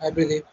I believe.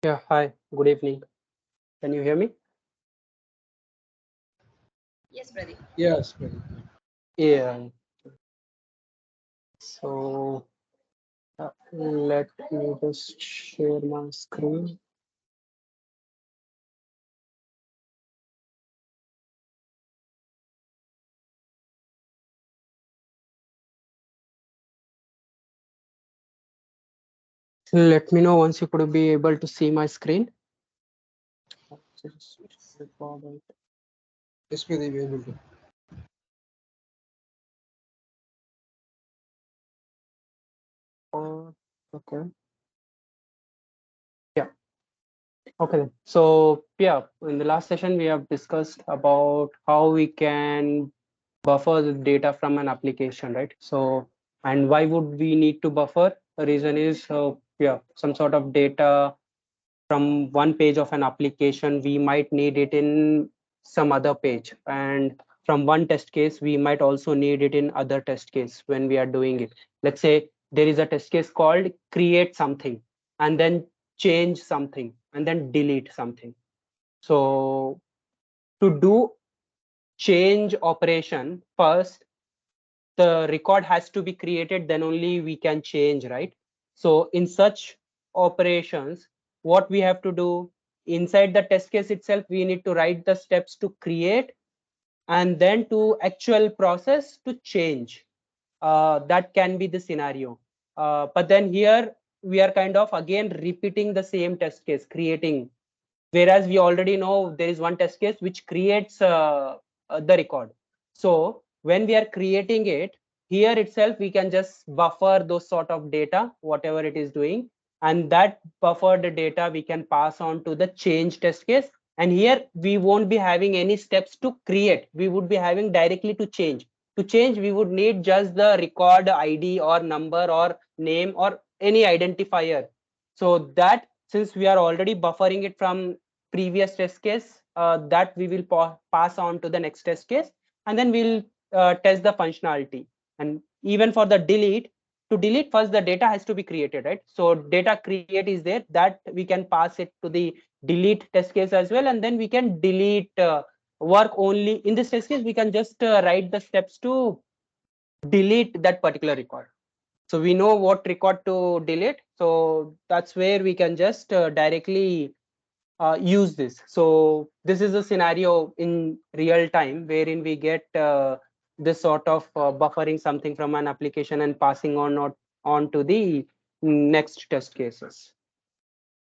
Yeah, hi, good evening. Can you hear me? Yes, Pradeep. Yeah. So let me just share my screen. Let me know once you could be able to see my screen. Just record it. Yes, Pradeep, able to. Okay. Yeah. Okay. So yeah, in the last session we have discussed about how we can buffer the data from an application, right? So, and why would we need to buffer? The reason is, yeah, some sort of data from one page of an application, we might need it in some other page. And from one test case, we might also need it in other test case when we are doing it. Let's say there is a test case called create something and then change something and then delete something. So to do change operation first, the record has to be created, then only we can change, right? So in such operations, what we have to do inside the test case itself, we need to write the steps to create and then to actual process to change. That can be the scenario. But then here we are kind of again repeating the same test case, creating, whereas we already know there is one test case which creates the record. So when we are creating it, here itself we can just buffer those sort of data, whatever it is doing, and that buffered data we can pass on to the change test case. And here we won't be having any steps to create, we would be having directly to change. To change, we would need just the record ID or number or name or any identifier. So that, since we are already buffering it from previous test case, that we will pass on to the next test case, and then we'll test the functionality. And even for the delete, to delete first the data has to be created, right? So data create is there, that we can pass it to the delete test case as well, and then we can delete work only in this test case. We can just write the steps to delete that particular record. So we know what record to delete, so that's where we can just directly use this. So this is a scenario in real time wherein we get this sort of buffering something from an application and passing on to the next test cases.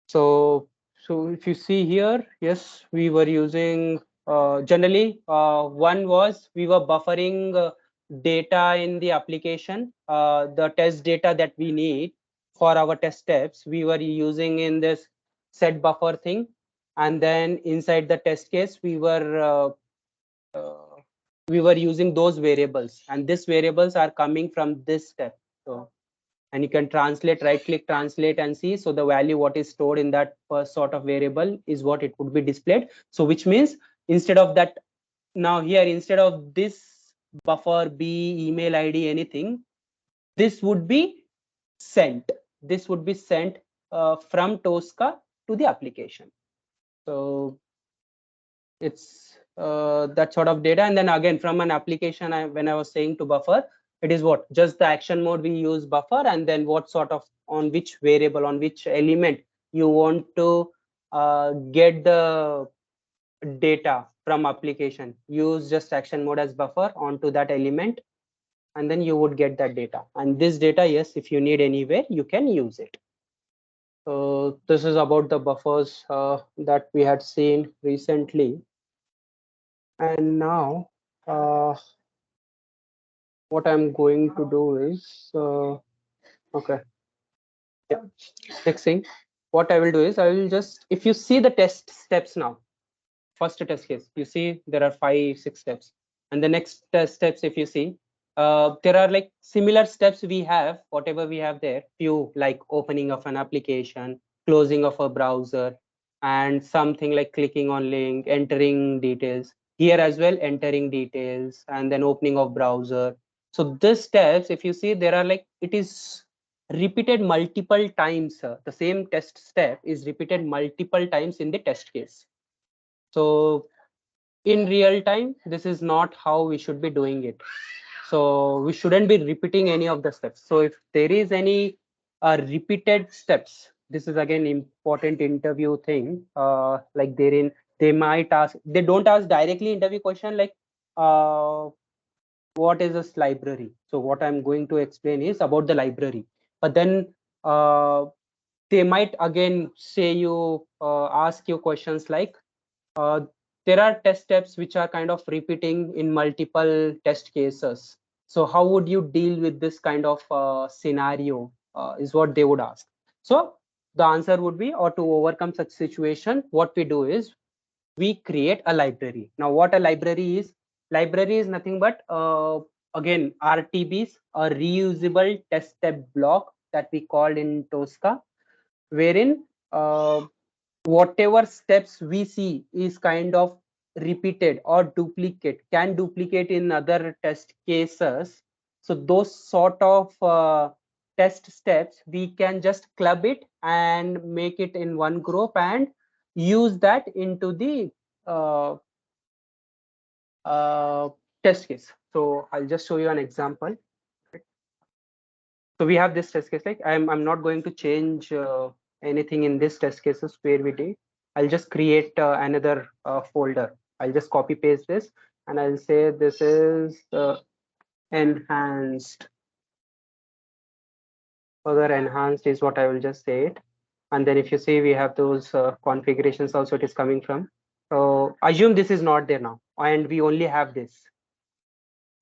So so if you see here, yes, we were using generally one was we were buffering data in the application, the test data that we need for our test steps we were using in this set buffer thing. And then inside the test case we were using those variables, and these variables are coming from this step. So, and you can translate, right click translate and see, so the value what is stored in that first sort of variable is what it would be displayed. So which means instead of that, now here instead of this buffer b email id anything, this would be sent, this would be sent from Tosca to the application. So it's that sort of data. And then again from an application, when I was saying to buffer, it is what, just the action mode we use buffer, and then what sort of, on which variable, on which element you want to get the data from application, use just action mode as buffer onto that element, and then you would get that data. And this data, yes, if you need anywhere you can use it. So this is about the buffers that we had seen recently. And now what I'm going to do is okay. Yeah. Next thing, what I will do is I will just, if you see the test steps now, first test case, you see there are 5 6 steps, and the next test steps, if you see, there are like similar steps we have, whatever we have there, few like opening of an application, closing of a browser, and something like clicking on link, entering details. Here as well, entering details, and then opening of browser. So this steps, if you see, there are like, it is repeated multiple times. The same test step is repeated multiple times in the test case. So in real time, this is not how we should be doing it. So we shouldn't be repeating any of the steps. So if there is any repeated steps, this is again important interview thing. Like therein, they might ask, they don't ask directly interview question like, what is this library? So what I'm going to explain is about the library. But then they might again say you, ask you questions like, uh, there are test steps which are kind of repeating in multiple test cases. So how would you deal with this kind of scenario, is what they would ask. So the answer would be, or to overcome such situation, what we do is we create a library. Now what a library is nothing but again RTBs, a reusable test step block that we called in Tosca, wherein whatever steps we see is kind of repeated or can duplicate in other test cases. So those sort of test steps, we can just club it and make it in one group and use that into the uh, uh, test case. So I'll just show you an example. So we have this test case, like I'm not going to change anything in this test cases where we did. I'll just create another folder. I'll just copy paste this, and I'll say this is enhanced. Further enhanced is what I will just say it. And then if you see, we have those configurations also it is coming from. So assume this is not there now, and we only have this.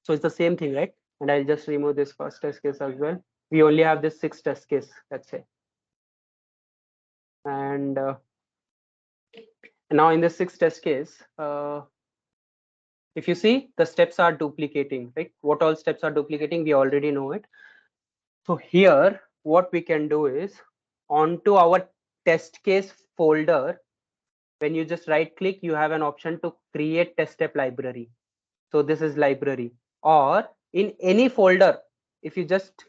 So it's the same thing, right? And I'll just remove this first test case as well. We only have this 6 test case, let's say. And now in the 6th test case, if you see, the steps are duplicating, right? What all steps are duplicating, we already know it. So here, what we can do is, onto our test case folder, when you just right click, you have an option to create test step library. So this is library, or in any folder, if you just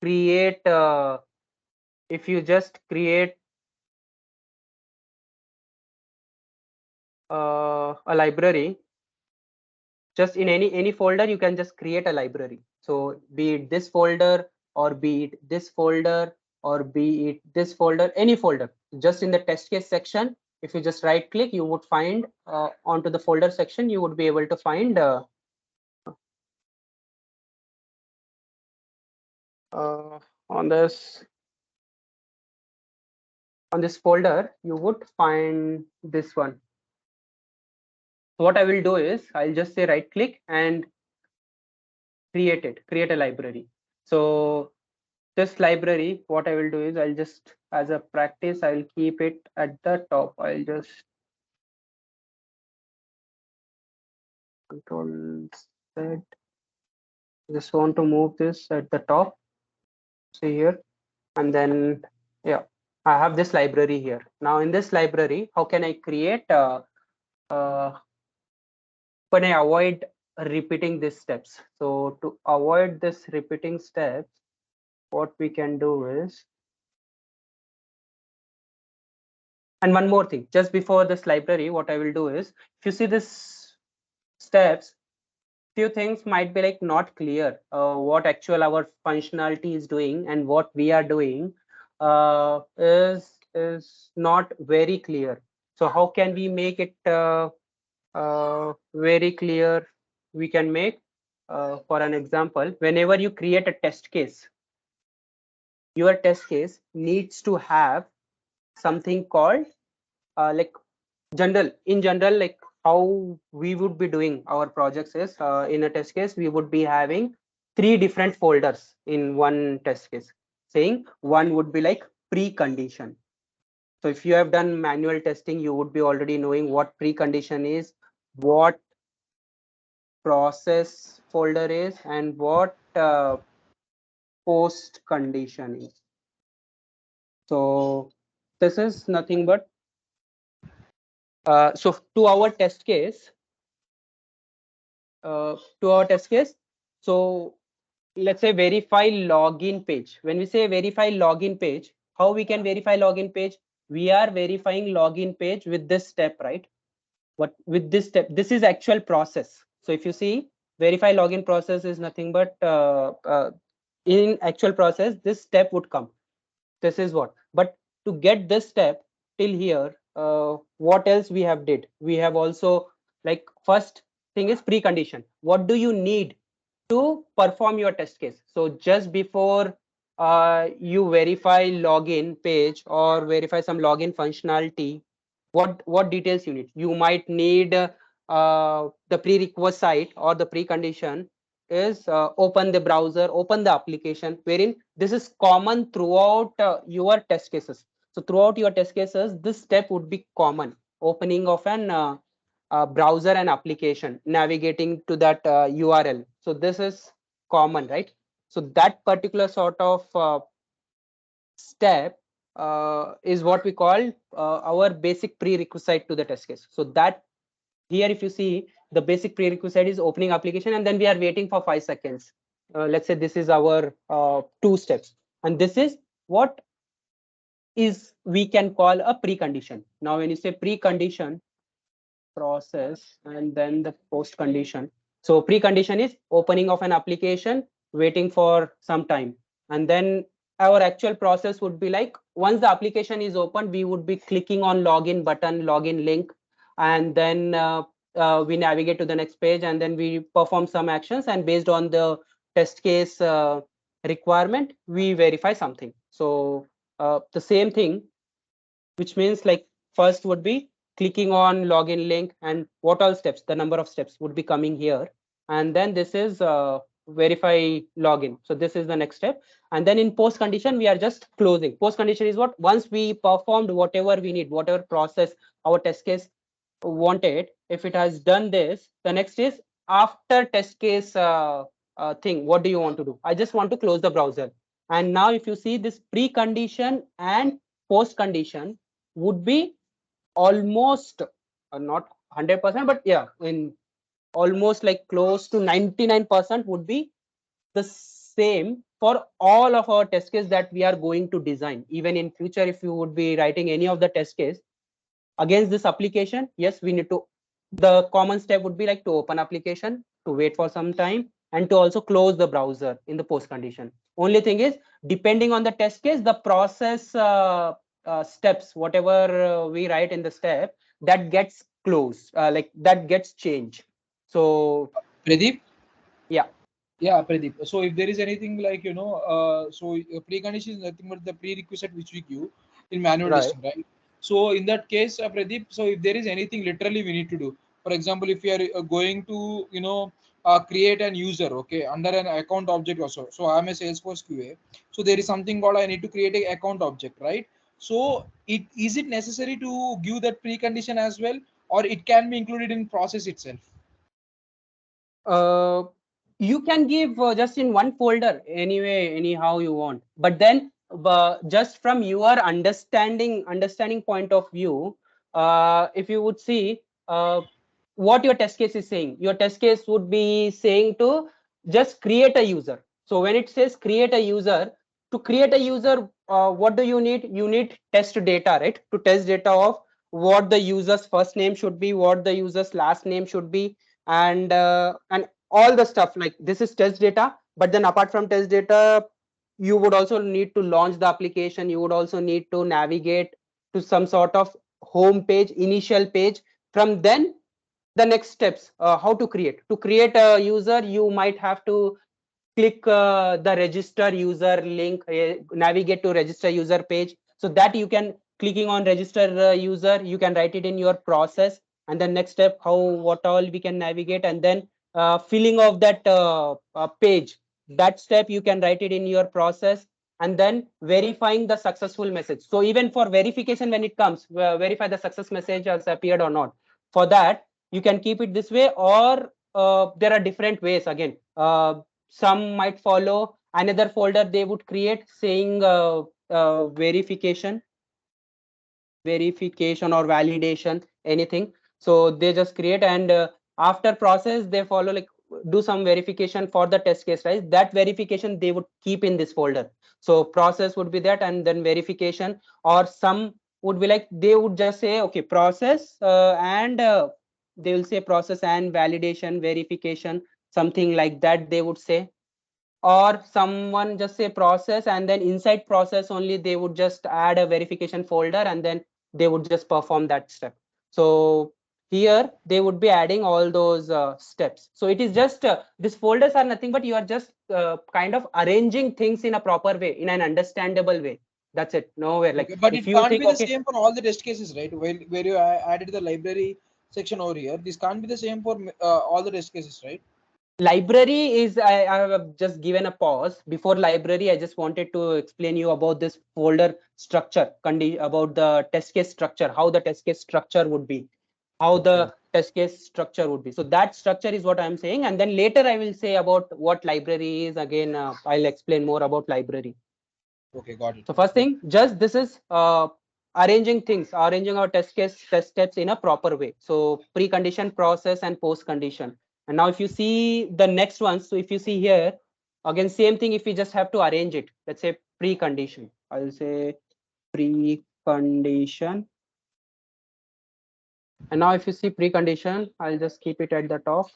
create, a library, just in any folder, you can just create a library. So be it this folder, or be it this folder, or be it this folder, any folder, just in the test case section, if you just right click, you would find onto the folder section, you would be able to find on this folder, you would find this one. So what I will do is, I'll just say right click and create a library. So this library, what I will do is, I'll just, as a practice, I'll keep it at the top. I'll just control Z. Just want to move this at the top. See here, and then yeah, I have this library here. Now in this library, how can I create? When I avoid repeating these steps. So to avoid this repeating steps, what we can do is, and one more thing, just before this library, what I will do is, if you see this steps, few things might be like not clear, what actual our functionality is doing and what we are doing is not very clear. So how can we make it very clear? We can make, for an example, whenever you create a test case, your test case needs to have something called like general, in general, like how we would be doing our projects is in a test case, we would be having three different folders in one test case. Saying one would be like precondition. So if you have done manual testing, you would be already knowing what precondition is, what process folder is, and what post condition is. So this is nothing but so to our test case, to our test case. So let's say verify login page. When we say verify login page, how we can verify login page? We are verifying login page with this step, right? What with this step? This is actual process. So if you see, verify login process is nothing but in actual process, this step would come. This is what. But to get this step till here, what else we have did? We have also, like, first thing is precondition. What do you need to perform your test case? So just before you verify login page or verify some login functionality, what details you need? You might need the prerequisite or the precondition is open the browser, open the application, wherein this is common throughout your test cases. So throughout your test cases, this step would be common: opening of an browser and application, navigating to that URL. So this is common, right? So that particular sort of step is what we call our basic prerequisite to the test case. So that here, if you see, the basic prerequisite is opening application, and then we are waiting for 5 seconds. Let's say this is our 2 steps, and this is what is we can call a precondition. Now when you say precondition, process and then the post condition. So precondition is opening of an application, waiting for some time, and then our actual process would be like, once the application is open, we would be clicking on login button, login link, and then we navigate to the next page, and then we perform some actions, and based on the test case requirement, we verify something. So the same thing, which means like first would be clicking on login link, and what all steps, the number of steps would be coming here, and then this is verify login. So this is the next step, and then in post condition we are just closing. Post condition is what, once we performed whatever we need, whatever process our test case wanted, if it has done this, the next is after test case thing, what do you want to do? I just want to close the browser. And now if you see, this precondition and post condition would be almost not 100%, but yeah, in almost like close to 99% would be the same for all of our test case that we are going to design. Even in future, if you would be writing any of the test case against this application, yes, we need to, the common step would be like to open application, to wait for some time, and to also close the browser in the post condition. Only thing is, depending on the test case, the process steps, whatever we write in the step, that gets closed, like that gets changed. So Pradeep? yeah. Yeah, Pradeep. So if there is anything like, so precondition is nothing but the prerequisite which we give in manual Right. testing, right? So in that case, Pradeep, so if there is anything literally we need to do, for example, if we are going to, create an user, okay, under an account object also. So I'm a Salesforce QA. So there is something called I need to create an account object, right? So is it necessary to give that precondition as well, or it can be included in process itself? uh, you can give just in one folder anyway, anyhow you want, but then just from your understanding point of view, if you would see what your test case is saying, your test case would be saying to just create a user. So when it says create a user, to create a user, what do you need? You need test data, right? To test data of what the user's first name should be, what the user's last name should be, and all the stuff. Like, this is test data, but then apart from test data, you would also need to launch the application, you would also need to navigate to some sort of home page, initial page. From then, the next steps, how to create a user, you might have to click the register user link, navigate to register user page, so that you can, clicking on register user, you can write it in your process, and then next step, how what all we can navigate, and then filling of that page. That step you can write it in your process, and then verifying the successful message. So even for verification, when it comes, verify the success message has appeared or not. For that, you can keep it this way, or there are different ways again. Some might follow another folder they would create saying verification or validation, anything. So they just create, and after process they follow, like, do some verification for the test case, right? That verification they would keep in this folder. So process would be that, and then verification, or some would be like they would just say okay, process and they will say process and validation verification, something like that they would say. Or someone just say process, and then inside process only they would just add a verification folder, and then they would just perform that step. So here they would be adding all those steps. So it is just these folders are nothing but you are just kind of arranging things in a proper way, in an understandable way. That's it. Nowhere like Okay, but if it you can't think be the okay, same for all the test cases, right? Where you added the library section over here, this can't be the same for all the test cases, right? library is I have just given a pause before library. I just wanted to explain you about this folder structure, about the test case structure, how the test case structure would be, how Okay. the test case structure would be. So that structure is what I'm saying, and then later I will say about what library is. Again, I'll explain more about library. Okay, got it. So first Good. thing, just this is arranging things, arranging our test steps in a proper way. So precondition, process, and post condition. And now if you see the next one, so if you see here, again, same thing, if we just have to arrange it, let's say precondition, I'll say precondition. And now if you see precondition, I'll just keep it at the top.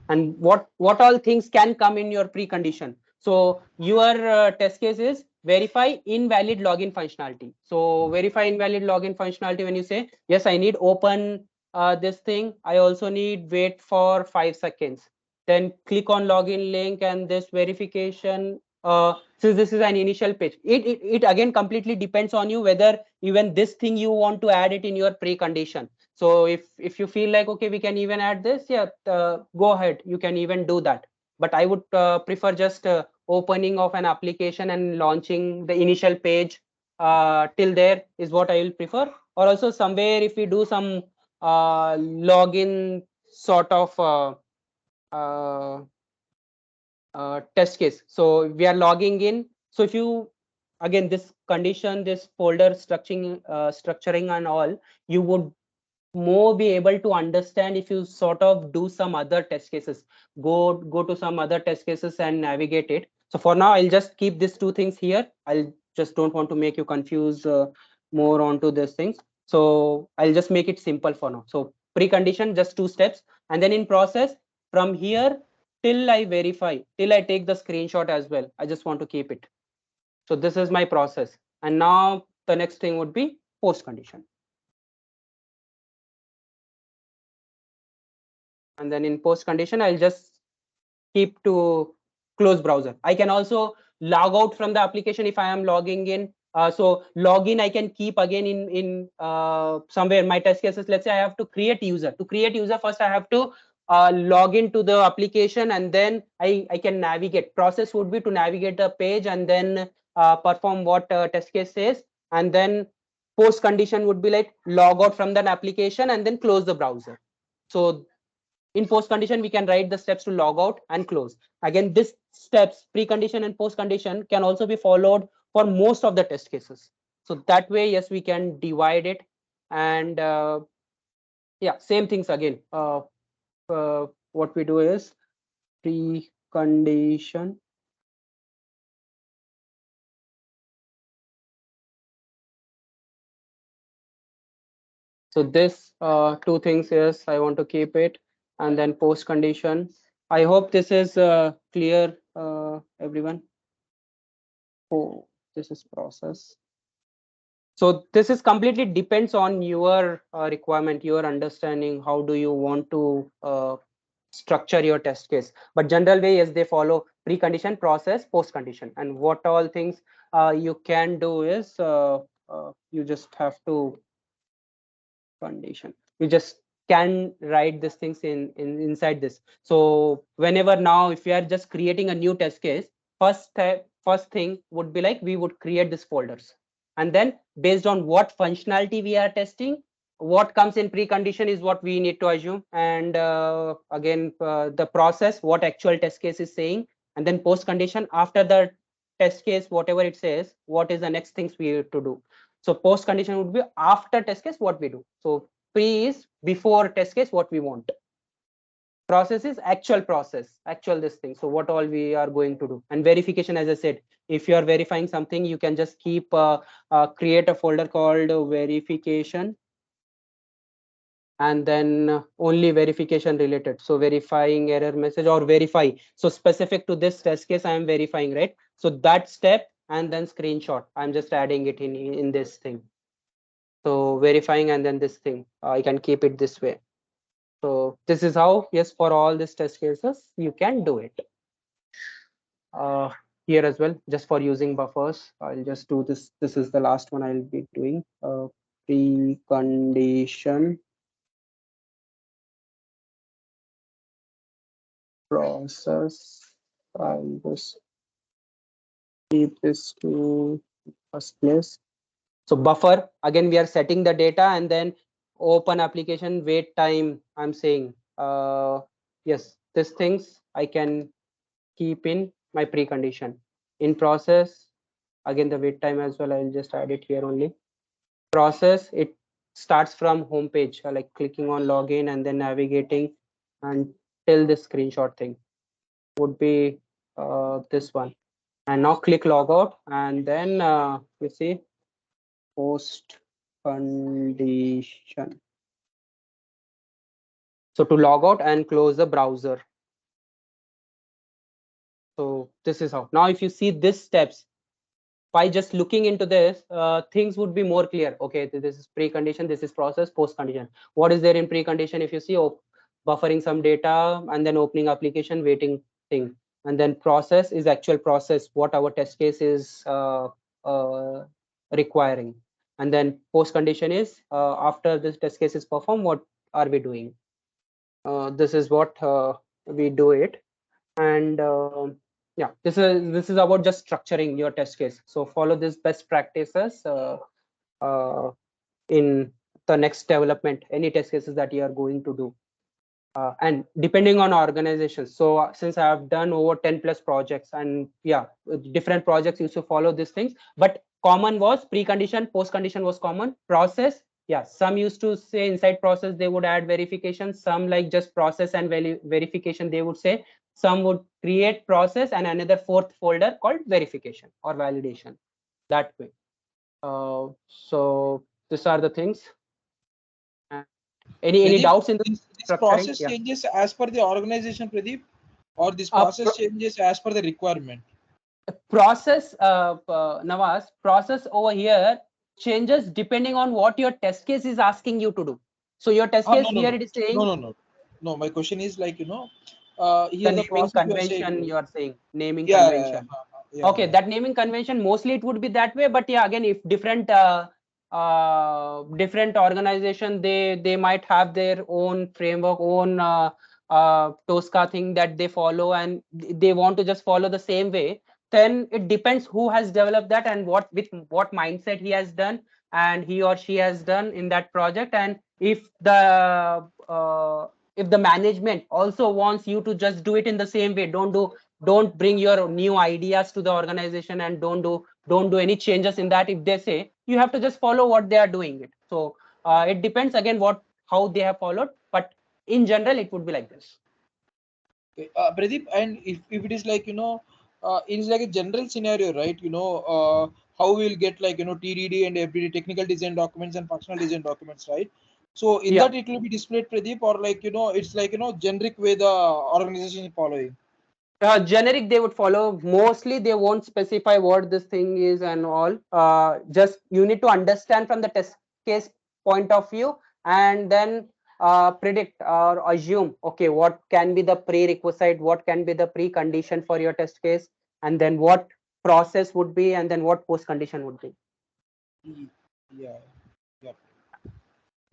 And what all things can come in your precondition. So your test case is verify invalid login functionality. So verify invalid login functionality, when you say yes, I need open this thing, I also need wait for 5 seconds, then click on login link, and this verification, since this is an initial page, it again completely depends on you whether even this thing you want to add it in your precondition. So if you feel like okay, we can even add this, yeah, go ahead, you can even do that. But I would prefer just opening of an application and launching the initial page, till there is what I will prefer. Or also somewhere if we do some login sort of uh, test case, so we are logging in. So if you, again, this condition, this folder structuring and all, you would more be able to understand if you sort of do some other test cases, go to some other test cases and navigate it. So for now I'll just keep these two things here. I'll just don't want to make you confused more onto these things. So I'll just make it simple for now. So precondition, just 2 steps, and then in process, from here till I verify, till I take the screenshot as well, I just want to keep it. So this is my process. And now the next thing would be post condition. And then in post condition, I'll just keep to close browser. I can also log out from the application if I am logging in. So login I can keep again in somewhere my test cases. Let's say I have to create user. To create user, first I have to log into the application, and then I can navigate. Process would be to navigate the page and then perform what test case says, and then post condition would be like log out from that application and then close the browser. So in post condition we can write the steps to log out and close. Again, this steps, precondition and post condition, can also be followed for most of the test cases. So that way, yes, we can divide it. And yeah, same things again. What we do is precondition. So this two things, yes, I want to keep it. And then post condition. I hope this is clear, everyone. Oh, this is process. So this is completely depends on your requirement, your understanding. How do you want to structure your test case? But general way is they follow precondition, process, post condition. And what all things you can do is you just have to condition. You just can write these things inside this. So whenever now, if we are just creating a new test case, first thing would be like we would create these folders, and then based on what functionality we are testing, what comes in precondition is what we need to assume, and again the process, what actual test case is saying, and then post condition after the test case, whatever it says, what is the next things we have to do. So post condition would be after test case what we do. So pre is before test case what we want. Process is actual process, actual this thing. So what all we are going to do. And verification, as I said, if you are verifying something, you can just keep create a folder called verification, and then only verification related. So verifying error message or verify. So specific to this test case, I am verifying, right? So that step, and then screenshot. I'm just adding it in this thing. So verifying, and then this thing, I can keep it this way. So this is how, yes, for all these test cases, you can do it. Here as well, just for using buffers, I'll just do this. This is the last one I'll be doing. Precondition process. I'll just keep this to first place. So buffer, again, we are setting the data, and then open application wait time. I'm saying, yes, these things I can keep in my precondition. In process, again, the wait time as well, I'll just add it here only. Process, it starts from home page, like clicking on login and then navigating until this screenshot thing would be this one. And now click logout, and then you see post condition. So to log out and close the browser. So this is how. Now if you see these steps, by just looking into this, things would be more clear. Okay, this is precondition, this is process, post condition. What is there in precondition? If you see, buffering some data, and then opening application, waiting thing, and then process is actual process, what our test case is requiring, and then post condition is after this test case is performed, what are we doing? This is what we do it. And yeah, this is about just structuring your test case. So follow this best practices uh, in the next development, any test cases that you are going to do. And depending on organizations, so since I have done over 10 plus projects, and yeah, different projects used to follow these things, but common was precondition, post condition was common. Process, yeah, some used to say inside process they would add verification, some like just process and verification they would say, some would create process and another fourth folder called verification or validation, that way. So these are the things. Any Pradeep, doubts in the this structuring? process Yeah. changes as per the organization, Pradeep, or this process changes as per the requirement? Process, Nawaz, process over here changes depending on what your test case is asking you to do. So your test Ah, case no, no, here, no, it is no, saying no, no, no. My question is like, the here the naming process you are saying, convention, right? you are saying naming Yeah, yeah, yeah, convention. yeah, Okay, yeah. that naming convention, mostly it would be that way, but yeah, again, if different different organization, they might have their own framework, own Tosca thing that they follow, and they want to just follow the same way. Then it depends who has developed that and what, with what mindset he has done and he or she has done in that project. And if the management also wants you to just do it in the same way, don't bring your new ideas to the organization, and don't do any changes in that. If they say, you have to just follow what they are doing it. So it depends again what, how they have followed, but in general it would be like this. Okay. Pradeep, and if it is like, it is like a general scenario, right? How we'll get like, TDD and FDD, technical design documents and functional design documents, right? So in Yeah. that it will be displayed, Pradeep, or like, it's like, generic way the organization is following. Generic they would follow, mostly they won't specify what this thing is and all. Just you need to understand from the test case point of view, and then predict or assume, okay, what can be the prerequisite, what can be the precondition for your test case, and then what process would be, and then what post condition would be. Yeah, yeah.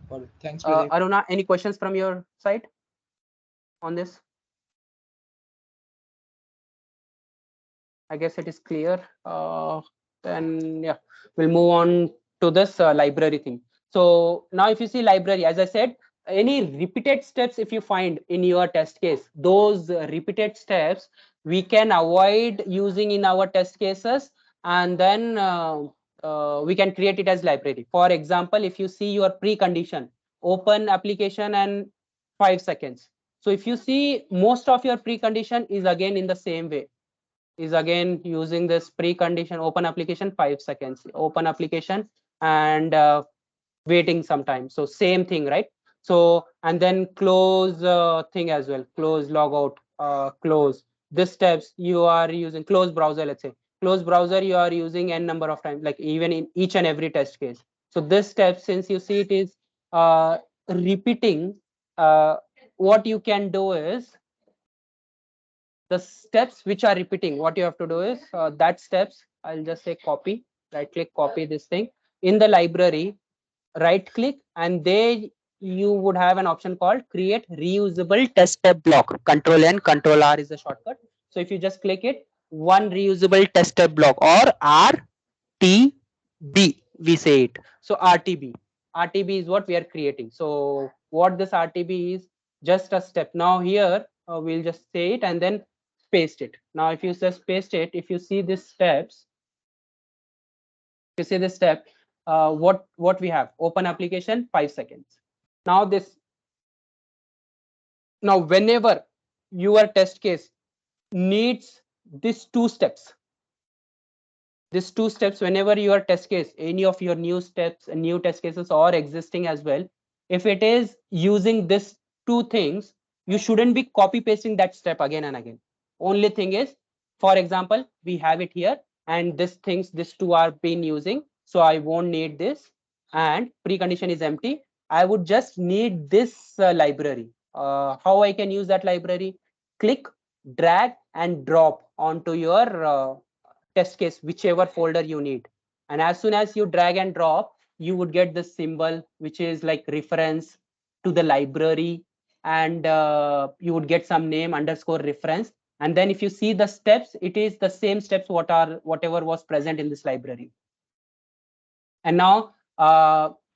Got it. Thanks, Pradeep. Aruna, any questions from your side on this? I guess it is clear. Then yeah, we'll move on to this library thing. So now if you see library, as I said, any repeated steps if you find in your test case, those repeated steps we can avoid using in our test cases, and then we can create it as library. For example, if you see your precondition, open application and 5 seconds. So if you see most of your precondition is again in the same way, is again using this precondition, open application 5 seconds, open application and waiting some time. So same thing, right? So and then close thing as well, close logout, close this steps you are using, close browser, let's say close browser you are using n number of times, like even in each and every test case. So this step, since you see it is repeating, what you can do is the steps which are repeating, what you have to do is that steps, I'll just say copy, right click, copy this thing in the library, right click, and there you would have an option called create reusable test step block. Control N, Control R is the shortcut. So if you just click it, one reusable test step block, or RTB we say it. So RTB is what we are creating. So what this RTB is, just a step. Now here we'll just say it and then paste it. Now if you just paste it, if you see these steps, you see this step, what we have, open application 5 seconds. Now this, now whenever your test case needs these two steps, these two steps, whenever your test case, any of your new steps and new test cases or existing as well, if it is using this two things, you shouldn't be copy pasting that step again and again. Only thing is, for example, we have it here and this things, this two are been using, so I won't need this, and precondition is empty. I would just need this library. How I can use that library? Click, drag and drop onto your test case, whichever folder you need. And as soon as you drag and drop, you would get this symbol, which is like reference to the library. And you would get some name underscore reference. And then if you see the steps, it is the same steps whatever was present in this library. And now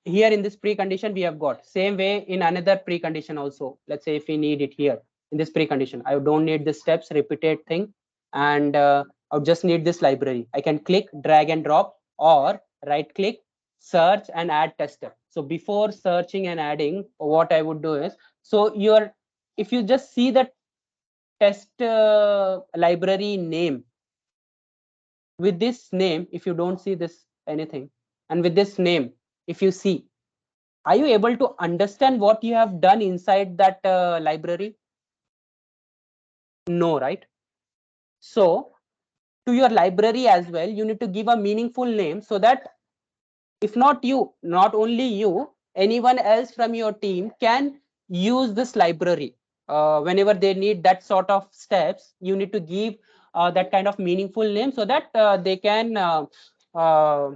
here in this precondition, we have got same way in another precondition also. Let's say if we need it here in this precondition, I don't need the steps repeated thing, and I just need this library. I can click, drag and drop, or right click, search and add test step. So before searching and adding, what I would do is, so your, if you just see the test library name, with this name, if you don't see this anything, and with this name, if you see, are you able to understand what you have done inside that library? No, right? So to your library as well, you need to give a meaningful name, so that if not you, not only you, anyone else from your team can use this library. Whenever they need that sort of steps, you need to give that kind of meaningful name, so that they can uh,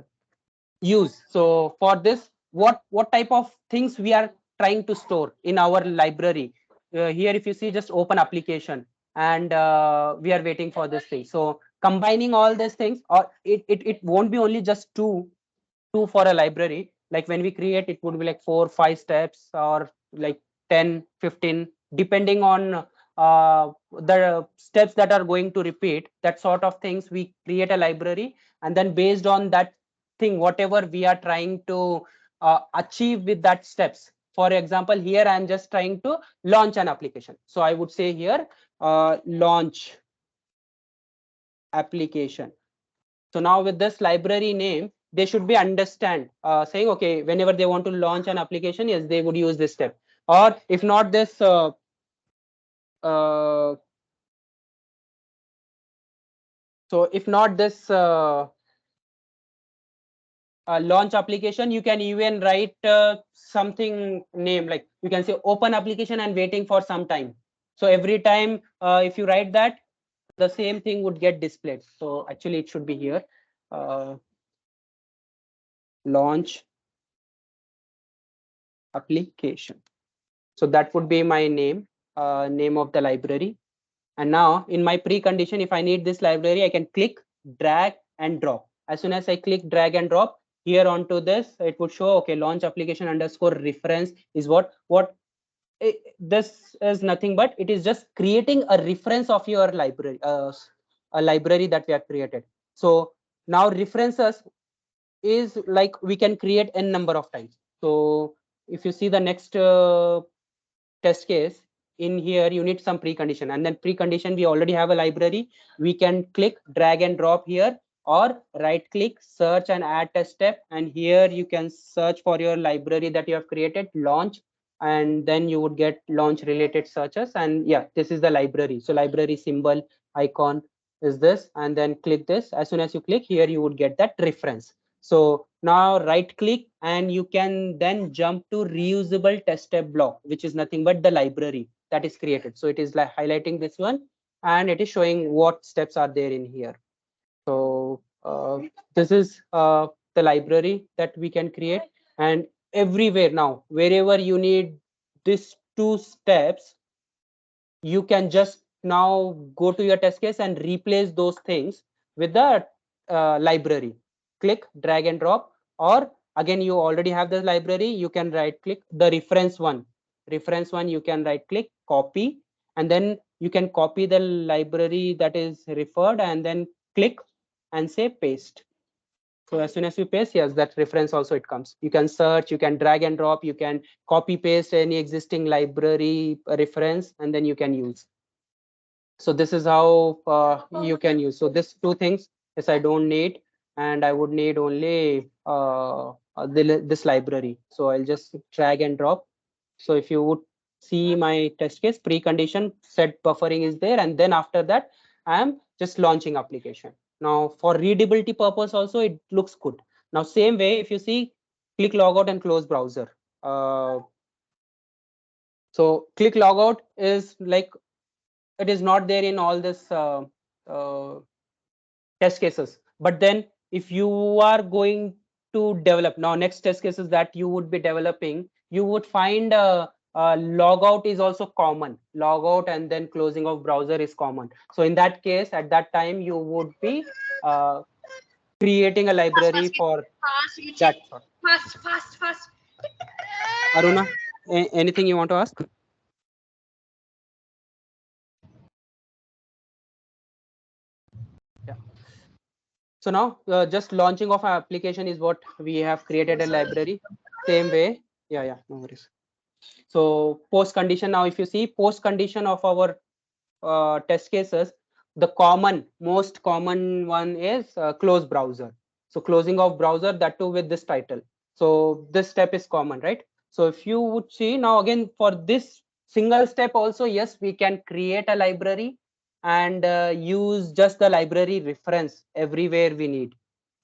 use. So for this, what type of things we are trying to store in our library? Here if you see, just open application, and we are waiting for this thing. So combining all these things, or it won't be only just two for a library. Like when we create, it would be like 4 5 steps, or like 10 15, depending on the steps that are going to repeat, that sort of things we create a library. And then based on that thing, whatever we are trying to achieve with that steps, for example, here I am just trying to launch an application, so I would say here launch application. So now with this library name, they should be understand, saying, okay, whenever they want to launch an application, yes, they would use this step. Or if not this, uh, so if not this launch application, you can even write something name, like you can say open application and waiting for some time. So every time if you write that, the same thing would get displayed. So actually it should be here, uh, launch application. So that would be my name, name of the library. And now in my precondition, if I need this library, I can click, drag and drop. As soon as I click, drag and drop here onto this, it would show, okay, launch application underscore reference is what this is nothing but it is just creating a reference of your library, a library that we have created. So now references is like we can create n number of times. So if you see the next test case, in here you need some precondition, and then precondition we already have a library. We can click, drag and drop here, or right click, search and add test step, and here you can search for your library that you have created, launch, and then you would get launch related searches. And yeah, this is the library. So library symbol icon is this, and then click this. As soon as you click here, you would get that reference. So now right click and you can then jump to reusable test step block, which is nothing but the library that is created. So it is like highlighting this one, and it is showing what steps are there in here. So this is the library that we can create, and everywhere now, wherever you need these two steps, you can just now go to your test case and replace those things with the library. Click, drag and drop, or again, you already have the library, you can right click the reference one. Reference one, you can right click, copy, and then you can copy the library that is referred and then click and say paste. So as soon as you paste, yes, that reference also it comes. You can search, you can drag and drop, you can copy paste any existing library reference, and then you can use. So this is how you can use. So this two things is I don't need, and I would need only this library. So I'll just drag and drop. So if you would see my test case, precondition set buffering is there, and then after that I am just launching application. Now for readability purpose also it looks good. Now same way, if you see, click logout and close browser. So click logout is like it is not there in all this uh, test cases. But then if you are going to develop now next test cases that you would be developing, you would find logout is also common. Logout and then closing of browser is common. So in that case, at that time, you would be uh, creating a library for that sort. Fast. Aruna, anything you want to ask? Yeah. So now just launching of our application is what we have created a library. Same way. Yeah, no worries. So post condition, now if you see post condition of our test cases, the most common one is close browser. So closing of browser, that too with this title. So this step is common, right? So if you would see now again for this single step also, yes, we can create a library and use just the library reference everywhere we need.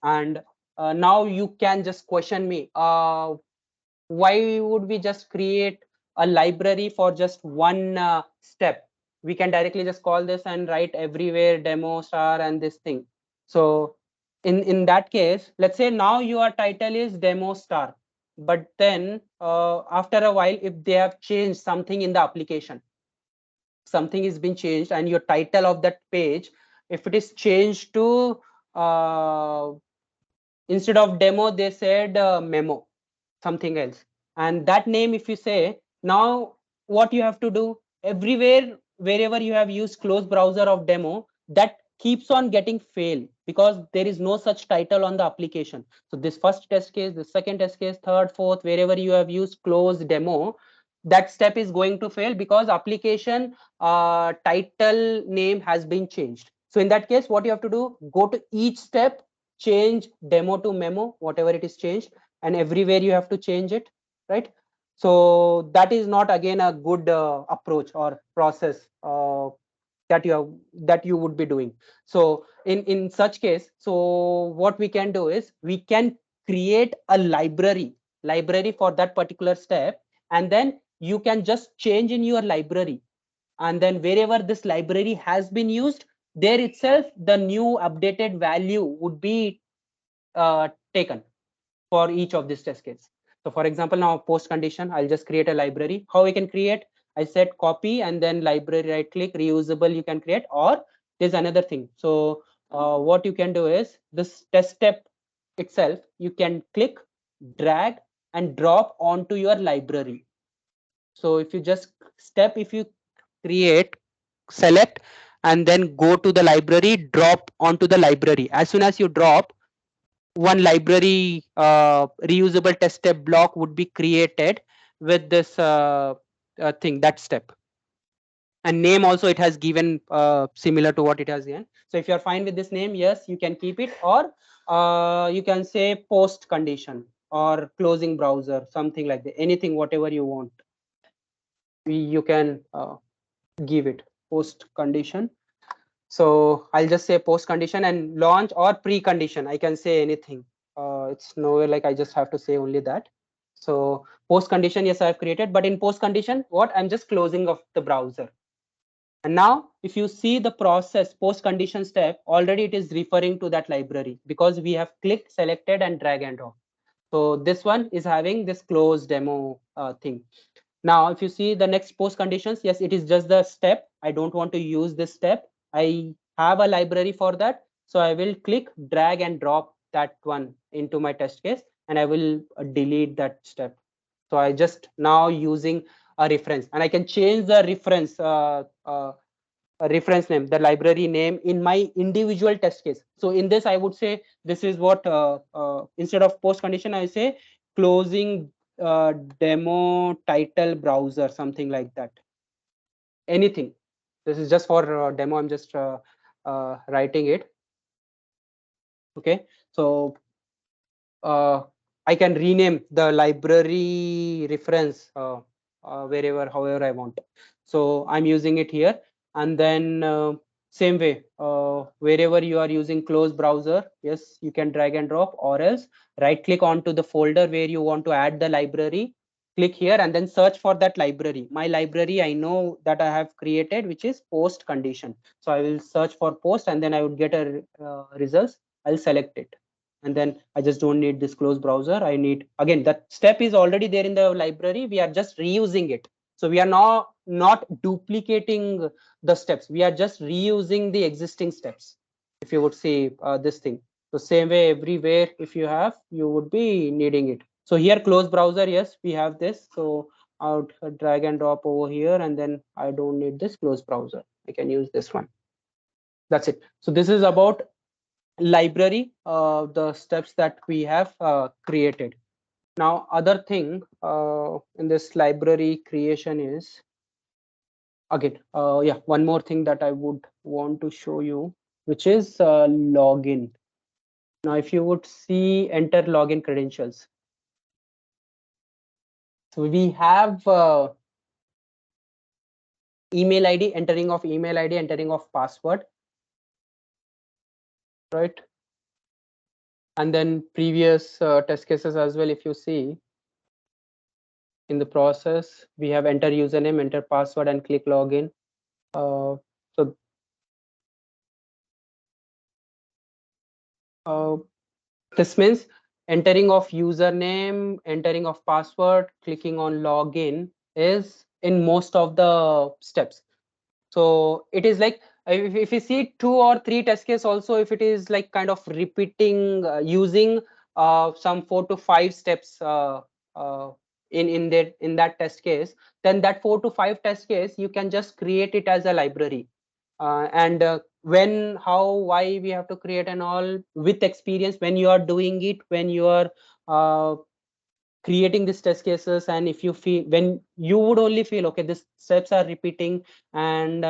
And now you can just question me, why would we just create a library for just one step? We can directly just call this and write everywhere demo star and this thing. So in that case, let's say now your title is demo star, but then after a while, if they have changed something in the application, something is been changed, and your title of that page, if it is changed to uh, instead of demo they said memo, something else, and that name if you say, now what you have to do, everywhere wherever you have used close browser of demo, that keeps on getting fail because there is no such title on the application. So this first test case, the second test case, third, fourth, wherever you have used close demo, that step is going to fail because application title name has been changed. So in that case, what you have to do, go to each step, change demo to memo, whatever it is changed, and everywhere you have to change it, right? So that is not again a good approach or process that you would be doing. So in such case, so what we can do is we can create a library for that particular step, and then you can just change in your library, and then wherever this library has been used, there itself the new updated value would be taken for each of these test cases. So for example, now post condition, I'll just create a library. How we can create? I said copy and then library, right click, reusable you can create, or there's another thing. So what you can do is this test step itself, you can click, drag and drop onto your library. So if you just step, if you create, select and then go to the library, drop onto the library. As soon as you drop, one library reusable test step block would be created with this thing, that step. And name also it has given similar to what it has given. So if you're fine with this name, yes, you can keep it, or you can say post condition or closing browser, something like that. Anything, whatever you want, you can give it post condition. So I'll just say post condition, and launch or precondition, I can say anything. It's nowhere like I just have to say only that. So post condition, yes, I've created, but in post condition, what I'm just closing of the browser. And now if you see the process post condition step, already it is referring to that library because we have clicked, selected and drag and drop. So this one is having this close demo thing. Now, if you see the next post conditions, yes, it is just the step. I don't want to use this step. I have a library for that. So I will click, drag and drop that one into my test case, and I will delete that step. So I just now using a reference, and I can change the reference name, the library name in my individual test case. So in this, I would say this is what instead of post condition, I say closing demo title browser, something like that. Anything. This is just for demo. I'm just writing it. Okay. So I can rename the library reference wherever, however I want. So I'm using it here. And then same way, wherever you are using close browser, yes, you can drag and drop, or else right click onto the folder where you want to add the library. Click here and then search for that library. My library, I know that I have created, which is post condition. So I will search for post and then I would get a results. I'll select it. And then I just don't need this close browser. I need, again, that step is already there in the library. We are just reusing it. So we are now not duplicating the steps. We are just reusing the existing steps. If you would see this thing. So same way everywhere, if you have, you would be needing it. So here close browser, yes, we have this. So I would drag and drop over here, and then I don't need this close browser. I can use this one. That's it. So this is about library, the steps that we have created. Now other thing in this library creation is, again, yeah, one more thing that I would want to show you, which is login. Now if you would see, enter login credentials. So we have email id, entering of email id, entering of password, right? And then previous test cases as well, if you see in the process, we have enter username, enter password and click login. So this means entering of username, entering of password, clicking on login is in most of the steps. So it is like, if you see 2 or 3 test case also, if it is like kind of repeating using some 4 to 5 steps in that test case, then that 4 to 5 test case you can just create it as a library. And when, how, why we have to create and all, with experience, when you are doing it, when you are uh, creating these test cases, and if you feel, when you would only feel okay, these steps are repeating, and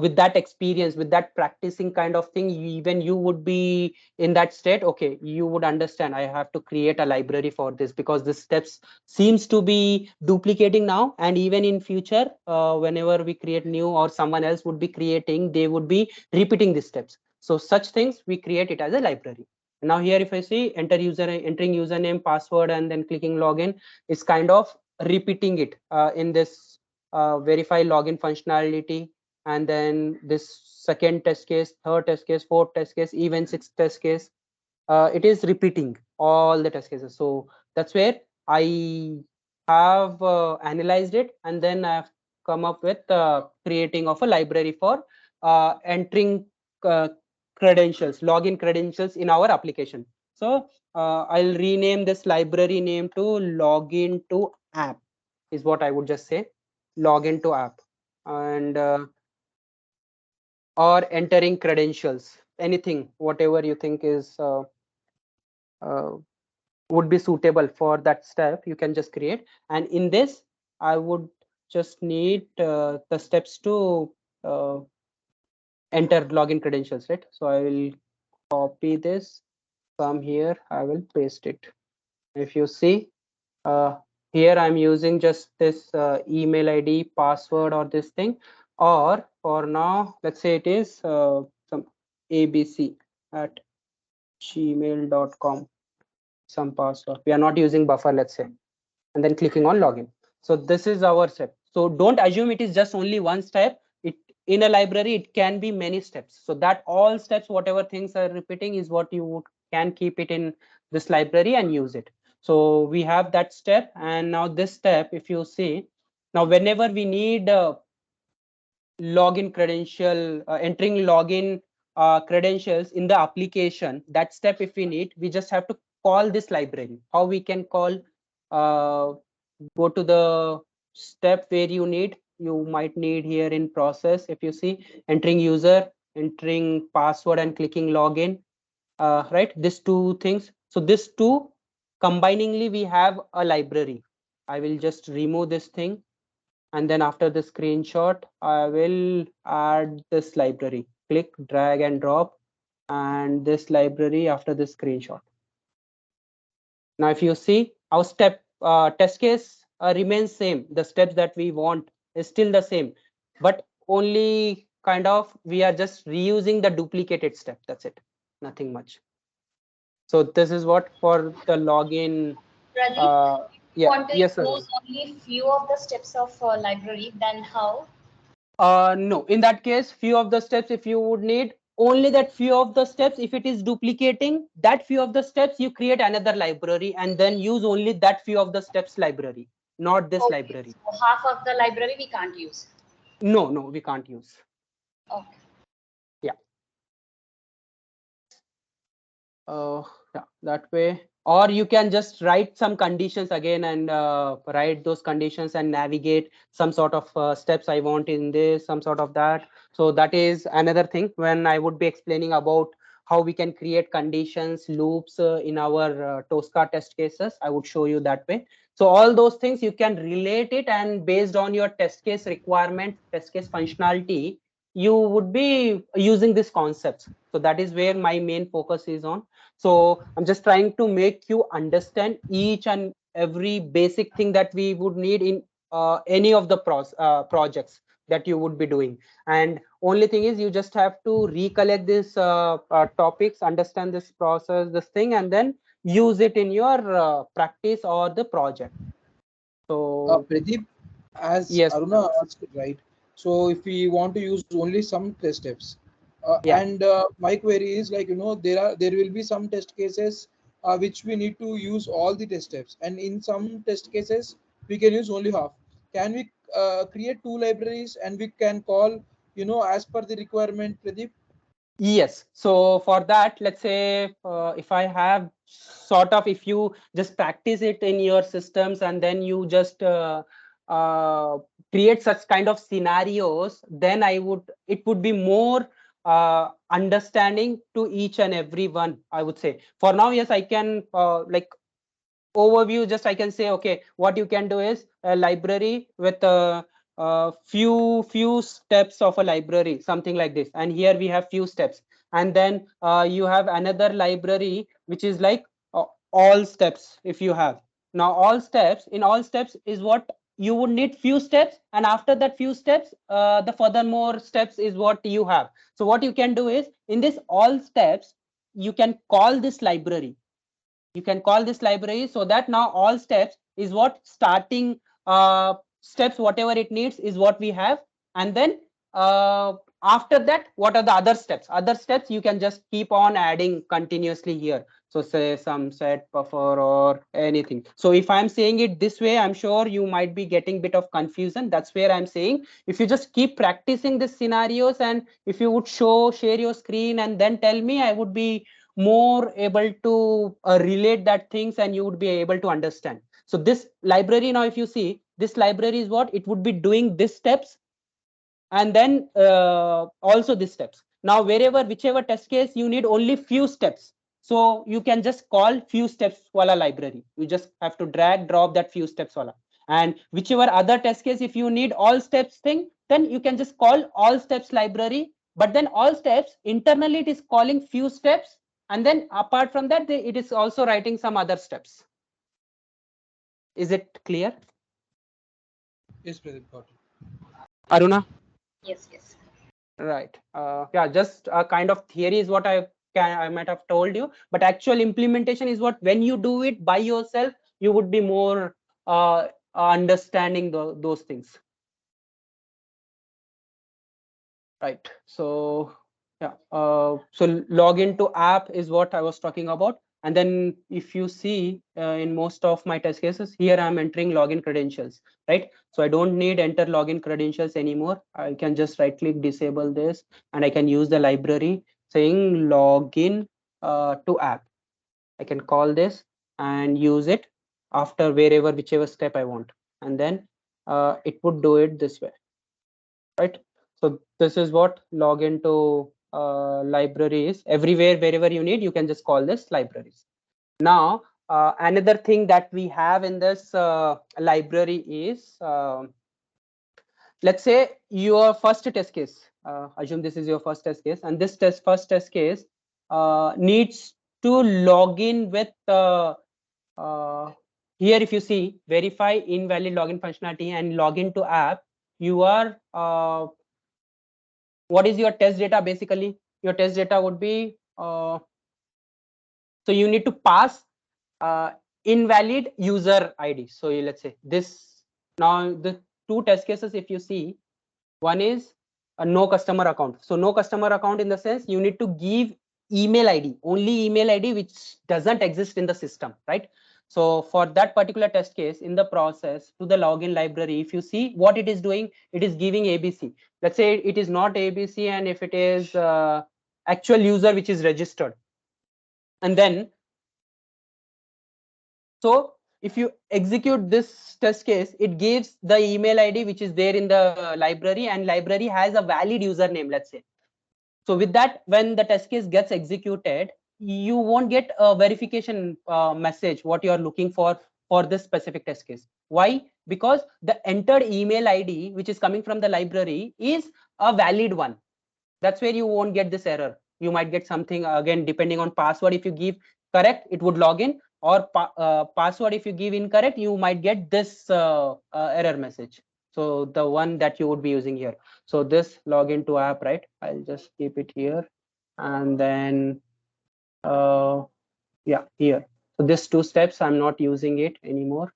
with that experience, with that practicing kind of thing, even you would be in that state, okay, you would understand I have to create a library for this, because the steps seems to be duplicating now, and even in future whenever we create new, or someone else would be creating, they would be repeating these steps. So such things we create it as a library. Now here if I see entering username, password and then clicking login, is kind of repeating it in this verify login functionality, and then this second test case, third test case, fourth test case, even sixth test case, it is repeating all the test cases. So that's where I have analyzed it, and then I have come up with creating of a library for entering uh, credentials, login credentials in our application. So I'll rename this library name to login to app, is what I would just say, login to app. And or entering credentials, anything, whatever you think is uh, would be suitable for that step, you can just create. And in this, I would just need the steps to uh, enter login credentials, right? So I will copy this from here, I will paste it. If you see, uh, here I'm using just this email ID, password, or this thing, or for now, let's say it is some abc at gmail.com, some password. We are not using buffer, let's say, and then clicking on login. So this is our step. So don't assume it is just only one step. It in a library, it can be many steps. So that all steps, whatever things are repeating, is what you can keep it in this library and use it. So we have that step, and now this step, if you see, now whenever we need login credential, entering login credentials in the application, that step, if we need, we just have to call this library. How we can call? Go to the step where you might need here in process. If you see, entering user, entering password, and clicking login, right, these two things. So this two combiningly, we have a library. I will just remove this thing, and then after the screenshot, I will add this library. Click, drag and drop, and this library after the screenshot. Now if you see, our step test case remains same. The steps that we want is still the same, but only kind of we are just reusing the duplicated step. That's it, nothing much. So this is what for the login. Pradeep, uh if you yeah, want to yes sir. use only few of the steps of library, then how? No, in that case, few of the steps, if you would need only that few of the steps, if it is duplicating that few of the steps, you create another library and then use only that few of the steps library, not this Okay, library. so half of the library we can't use. No, no, we can't use. Okay. Yeah. uh, yeah, that way. Or you can just write some conditions again and write those conditions and navigate some sort of steps I want in this, some sort of that. So that is another thing when I would be explaining about how we can create conditions, loops in our Tosca test cases. I would show you that way. So all those things you can relate it, and based on your test case requirement, test case functionality, you would be using these concepts. So that is where my main focus is on. So I'm just trying to make you understand each and every basic thing that we would need in any of the projects that you would be doing. And only thing is, you just have to recollect these topics, understand this process, this thing, and then use it in your practice or the project. So Pradeep, as yes, Aruna asked, right? So if we want to use only some test steps, yeah. and my query is like, there will be some test cases which we need to use all the test steps, and in some test cases we can use only half. Can we create two libraries and we can call, as per the requirement, Pradeep? Yes. So for that, let's say if I have sort of, if you just practice it in your systems and then you just uh, create such kind of scenarios, then it would be more understanding to each and every one, I would say. For now, yes, I can like overview, just I can say, okay, what you can do is a library with a few steps of a library, something like this. And here we have few steps, and then you have another library which is like all steps. If you have now all steps, in all steps is what you would need few steps, and after that few steps, the furthermore steps is what you have. So what you can do is, in this all steps, you can call this library, you can call this library, so that now all steps is what starting steps, whatever it needs, is what we have. And then after that, what are the other steps? Other steps you can just keep on adding continuously here. So say some set buffer or anything. So if I'm saying it this way, I'm sure you might be getting a bit of confusion. That's where I'm saying, if you just keep practicing these scenarios, and if you would share your screen and then tell me, I would be more able to relate that things, and you would be able to understand. So this library, now if you see, this library is what it would be doing, these steps, and then also these steps. Now wherever, whichever test case you need only few steps, so you can just call few steps wala library. You just have to drag drop that few steps wala. And whichever other test case, if you need all steps thing, then you can just call all steps library. But then all steps internally, it is calling few steps, and then apart from that, it is also writing some other steps. Is it clear? Yes, Pradeep, got it. Aruna? Yes, yes. Right. Yeah, just a kind of theory is what I might have told you, but actual implementation is what, when you do it by yourself, you would be more understanding those things. Right. So yeah. So login to app is what I was talking about. And then if you see in most of my test cases, here I'm entering login credentials, right? So I don't need enter login credentials anymore. I can just right click, disable this, and I can use the library saying login to app. I can call this and use it after wherever, whichever step I want. And then it would do it this way, right? So this is what login to library is. Everywhere, wherever you need, you can just call this libraries. Now, another thing that we have in this library is, let's say your first test case. Assume this is your first test case, and this first test case needs to log in with here. If you see verify invalid login functionality and login to app, you are what is your test data? Basically, your test data would be so you need to pass invalid user ID. So let's say this. Now the two test cases, if you see, one is a no customer account. So no customer account, in the sense you need to give email ID, only email ID which doesn't exist in the system, right? So for that particular test case, in the process to the login library, if you see what it is doing, it is giving ABC. Let's say it is not ABC, and if it is actual user which is registered, and then so if you execute this test case, it gives the email ID which is there in the library, and library has a valid username, let's say. So with that, when the test case gets executed, you won't get a verification message what you are looking for this specific test case. Why? Because the entered email ID which is coming from the library is a valid one. That's where you won't get this error. You might get something again, depending on password. If you give correct, it would log in, or password if you give incorrect, you might get this error message. So the one that you would be using here. So this login to app, right? I'll just keep it here, and then yeah, here. So this two steps, I'm not using it anymore.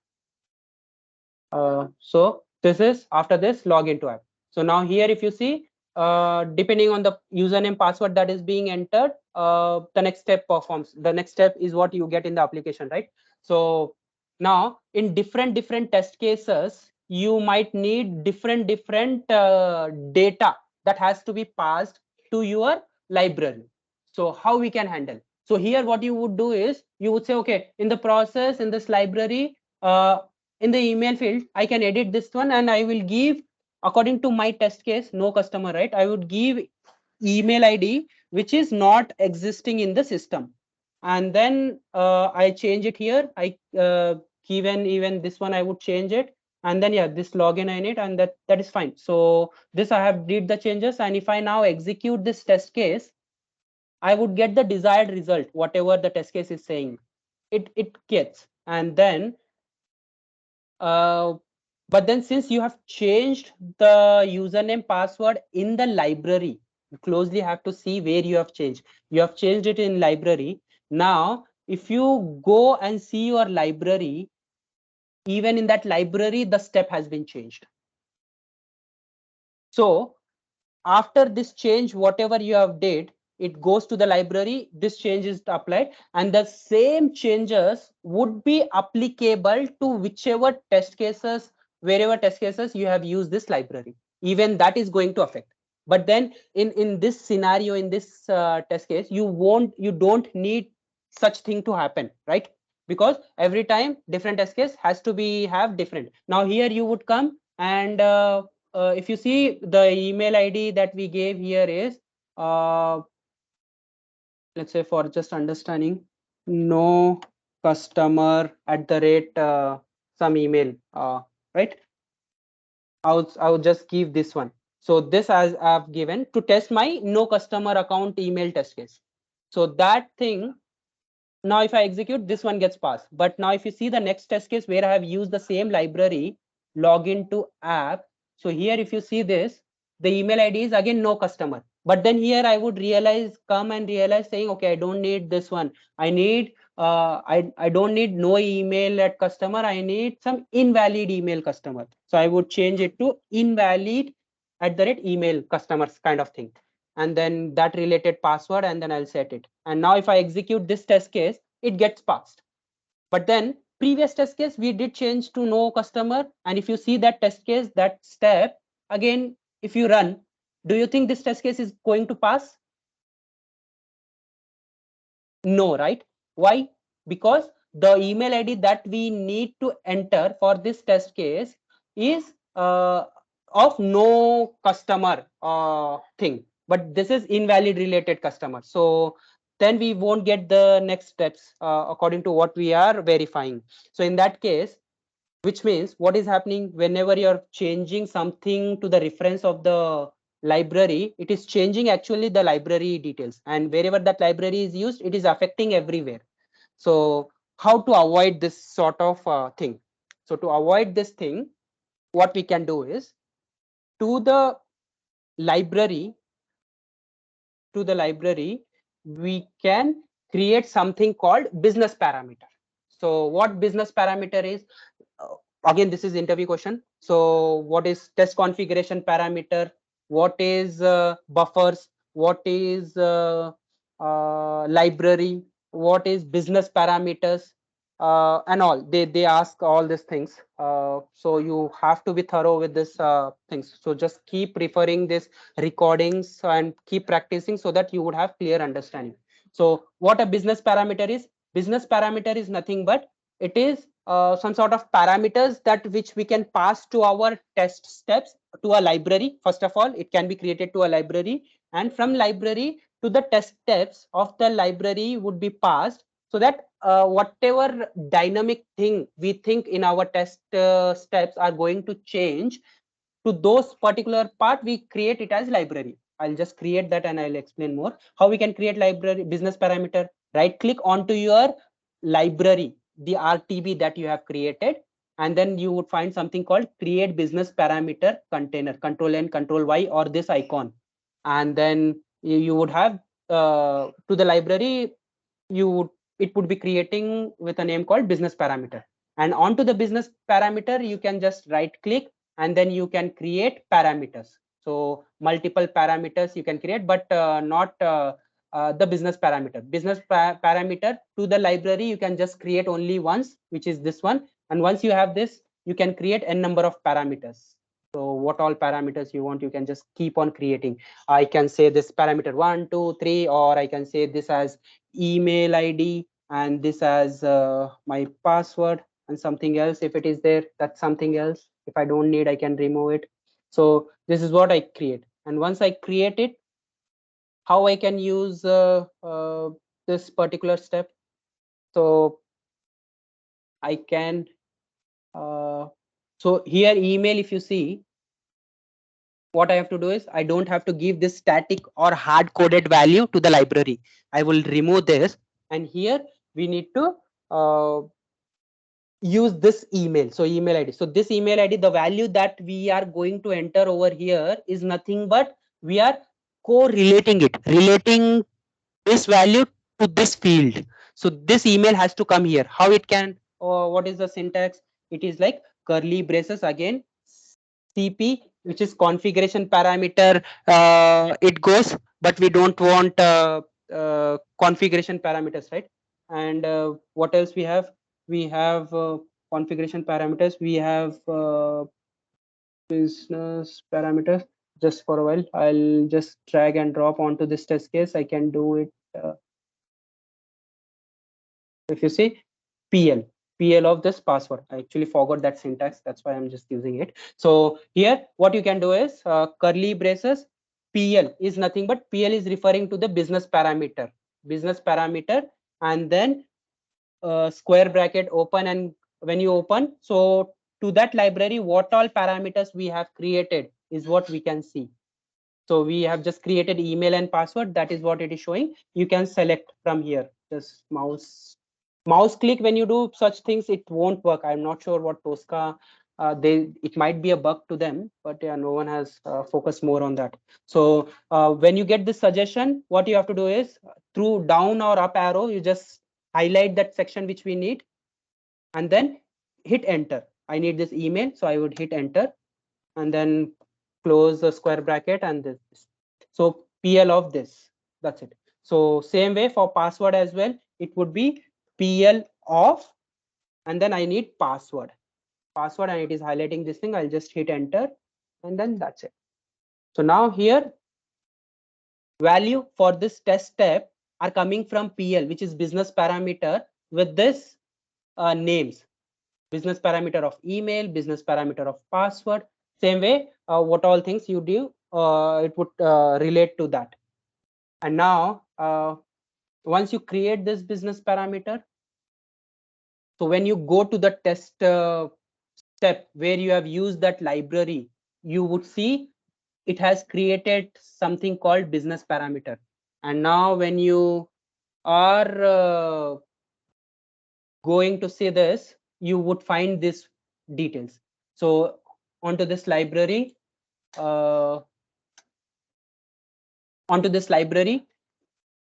So this is after this login to app. So now here, if you see, depending on the username password that is being entered, the next step performs. The next step is what you get in the application, right? So now in different test cases, you might need different data that has to be passed to your library. So how we can handle? So here what you would do is, you would say, okay, in the process, in this library, in the email field, I can edit this one, and I will give, according to my test case, no customer, right? I would give email ID which is not existing in the system, and then I change it here. I given even this one, I would change it, and then yeah, this login I need, and that is fine. So this I have did the changes, and if I now execute this test case, I would get the desired result, whatever the test case is saying. It gets, and then uh, but then since you have changed the username password in the library, you closely have to see where you have changed. You have changed it in library. Now if you go and see your library, even in that library the step has been changed. So after this change, whatever you have did, it goes to the library, this change is applied, and the same changes would be applicable to whichever test cases, wherever test cases you have used this library, even that is going to affect. But then in this scenario, in this test case, you don't need such thing to happen, right? Because every time different test case has to be have different. Now here you would come and if you see the email ID that we gave here is, let's say for just understanding, no customer at the rate some email, right? I would just give this one. So this as I've given to test my no customer account email test case. So that thing, now if I execute, this one gets passed. But now if you see the next test case where I have used the same library, login to app. So here if you see this, the email ID is again no customer. But then here I would come and realize saying, okay, I don't need this one. I need, I don't need no email at customer. I need some invalid email customer. So I would change it to invalid at the rate email customers kind of thing, and then that related password, and then I'll set it. And now if I execute this test case, it gets passed. But then previous test case, we did change to no customer. And if you see that test case, that step, again, if you run, do you think this test case is going to pass? No, right? Why? Because the email ID that we need to enter for this test case is of no customer thing, but this is invalid related customer. So then we won't get the next steps according to what we are verifying. So in that case, which means what is happening whenever you're changing something to the reference of the library, it is changing actually the library details, and wherever that library is used, it is affecting everywhere. So how to avoid this sort of thing? So to avoid this thing, what we can do is, to the library to the library, we can create something called business parameter. So what business parameter is? uh, Again, this is interview question. So what is test configuration parameter? What is buffers? What is library? What is business parameters? And all they ask all these things. So you have to be thorough with this things. So just keep referring this recordings and keep practicing so that you would have clear understanding. So what a business parameter is? Business parameter is nothing but it is some sort of parameters that which we can pass to our test steps to a library. First of all, it can be created to a library, and from library to the test steps of the library would be passed, so that whatever dynamic thing we think in our test steps are going to change to those particular part, we create it as library. I'll just create that and I'll explain more how we can create library business parameter. Right click onto your library, the RTB that you have created, and then you would find something called create business parameter container, control N, control Y, or this icon. And then you would have to the library, you would it would be creating with a name called business parameter. And onto the business parameter, you can just right click and then you can create parameters. So multiple parameters you can create, but not the business parameter. Parameter to the library, you can just create only once, which is this one. And once you have this, you can create n number of parameters. So what all parameters you want, you can just keep on creating. I can say this parameter 1, 2, 3, or I can say this as email ID, and this as my password, and something else. If it is there, that's something else. If I don't need, I can remove it. So this is what I create. And once I create it, how I can use this particular step? So I can, so here email, if you see, what I have to do is I don't have to give this static or hard coded value to the library. I will remove this, and here we need to use this email. So email ID. So this email ID, the value that we are going to enter over here is nothing but we are correlating it, relating this value to this field. So this email has to come here. How it can, what is the syntax? It is like curly braces again, CP which is configuration parameter, it goes, but we don't want configuration parameters, right? And what else we have? We have configuration parameters. We have business parameters. Just for a while, I'll just drag and drop onto this test case. I can do it. If you see PL, PL of this password. I actually forgot that syntax. That's why I'm just using it. So here, what you can do is curly braces. PL is nothing but PL is referring to the business parameter, and then square bracket open, and when you open, so to that library, what all parameters we have created is what we can see. So we have just created email and password. That is what it is showing. You can select from here. Just mouse click when you do such things, it won't work. I'm not sure what Tosca, it might be a bug to them, but yeah, no one has focused more on that. So when you get this suggestion, what you have to do is through down or up arrow, you just highlight that section which we need, and then hit enter. I need this email, so I would hit enter, and then close the square bracket and this. So PL of this, that's it. So same way for password as well, it would be PL of, and then I need password, and it is highlighting this thing. I'll just hit enter, and then that's it. So now here, value for this test step are coming from PL, which is business parameter, with this names, business parameter of email, business parameter of password. Same way, what all things you do, it would relate to that. And now, once you create this business parameter, so when you go to the test step where you have used that library, you would see it has created something called business parameter. And now when you are going to say this, you would find this details. So onto this library, uh,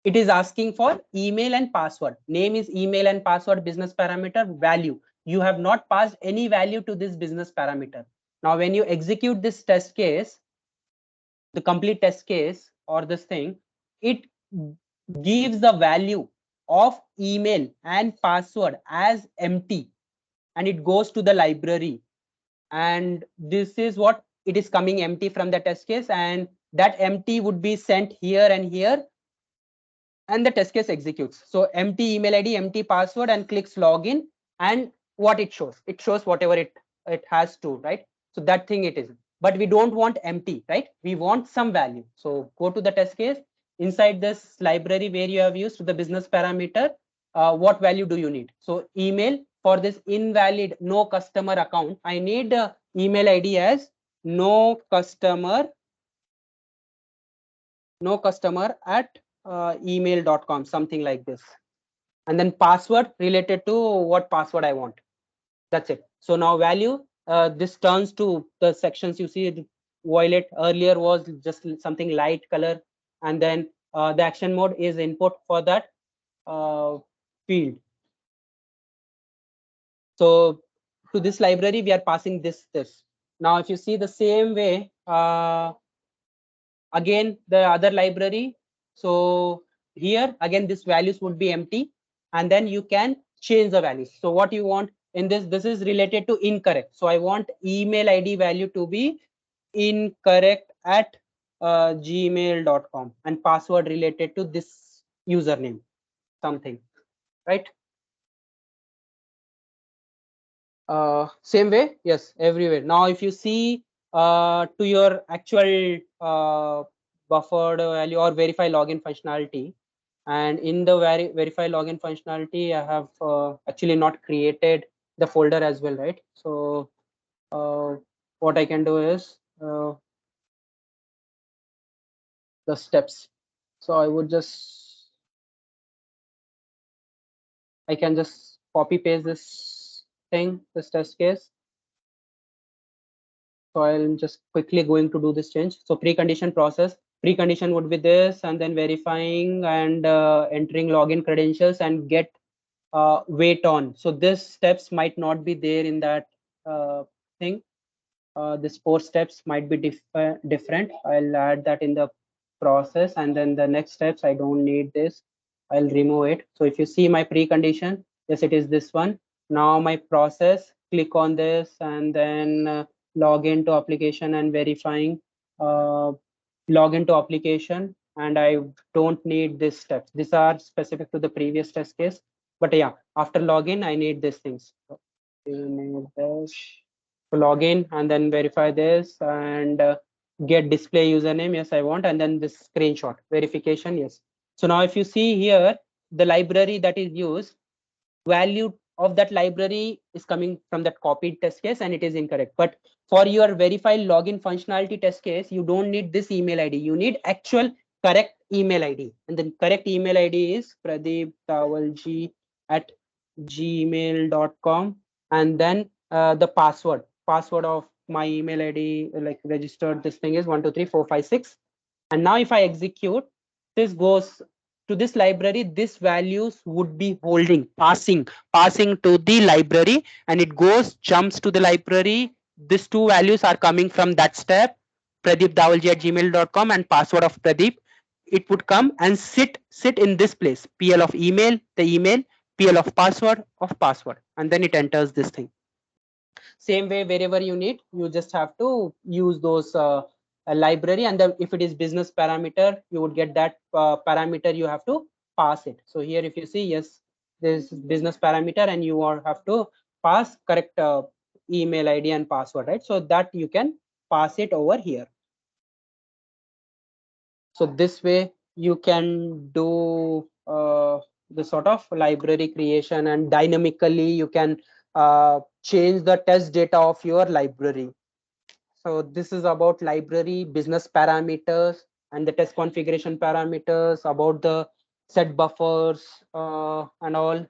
it is asking for email and password. Name is email and password, business parameter, value. You have not passed any value to this business parameter. Now, when you execute this test case, the complete test case or this thing, it gives the value of email and password as empty, and it goes to the library. And this is what it is coming empty from the test case, and that empty would be sent here and here, and the test case executes. So empty email ID, empty password, and clicks login, and what it shows? It shows whatever it has to, right? So that thing it is. But we don't want empty, right? We want some value. So go to the test case. Inside this library where you have used the business parameter, what value do you need? So email, for this invalid no customer account, I need email ID as no customer at email.com, something like this. And then password related to what password I want. That's it. So now value, this turns to the sections you see. Violet earlier was just something light color, and then the action mode is input for that field. So to this library, we are passing this. Now, if you see the same way, again the other library, so here again this values would be empty, and then you can change the values. So what you want in this is related to incorrect, so I want email ID value to be incorrect at gmail.com, and password related to this username, something, right? Same way, yes, everywhere. Now if you see to your actual buffered value or verify login functionality, and in the verify login functionality, I have actually not created the folder as well, right? So what I can do is the steps. So I can just copy paste this thing, this test case. So I'm just quickly going to do this change. So precondition process, precondition would be this, and then verifying and entering login credentials and get wait on. So this steps might not be there in that thing. this 4 steps might be different. I'll add that in the process, and then the next steps, I don't need this. I'll remove it. So if you see my precondition, yes, it is this one. Now my process, click on this, and then log into application and verifying. Uh, Log into application, and I don't need this steps. These are specific to the previous test case. But yeah, after login, I need these things. So you need this. So log in and then verify this and get display username. Yes, I want. And then this screenshot verification. Yes. So now if you see here, the library that is used, value of that library is coming from that copied test case and it is incorrect. But for your verify login functionality test case, you don't need this email ID. You need actual correct email ID. And the correct email ID is pradeeptawalji@gmail.com. And then the password of my email ID, like registered, this thing is 123456. And now if I execute, this goes to this library. This values would be holding, passing to the library, and it goes, jumps to the library. These two values are coming from that step, pradeepdawalji@gmail.com and password of Pradeep. It would come and sit in this place, PL of email, the email, PL of password, and then it enters this thing. Same way, wherever you need, you just have to use those library, and then if it is business parameter, you would get that parameter, you have to pass it. So here if you see, yes, this business parameter, and you are have to pass correct email ID and password, right? So that you can pass it over here. So this way you can do the sort of library creation, and dynamically you can change the test data of your library. So this is about library business parameters and the test configuration parameters, about the set buffers and all.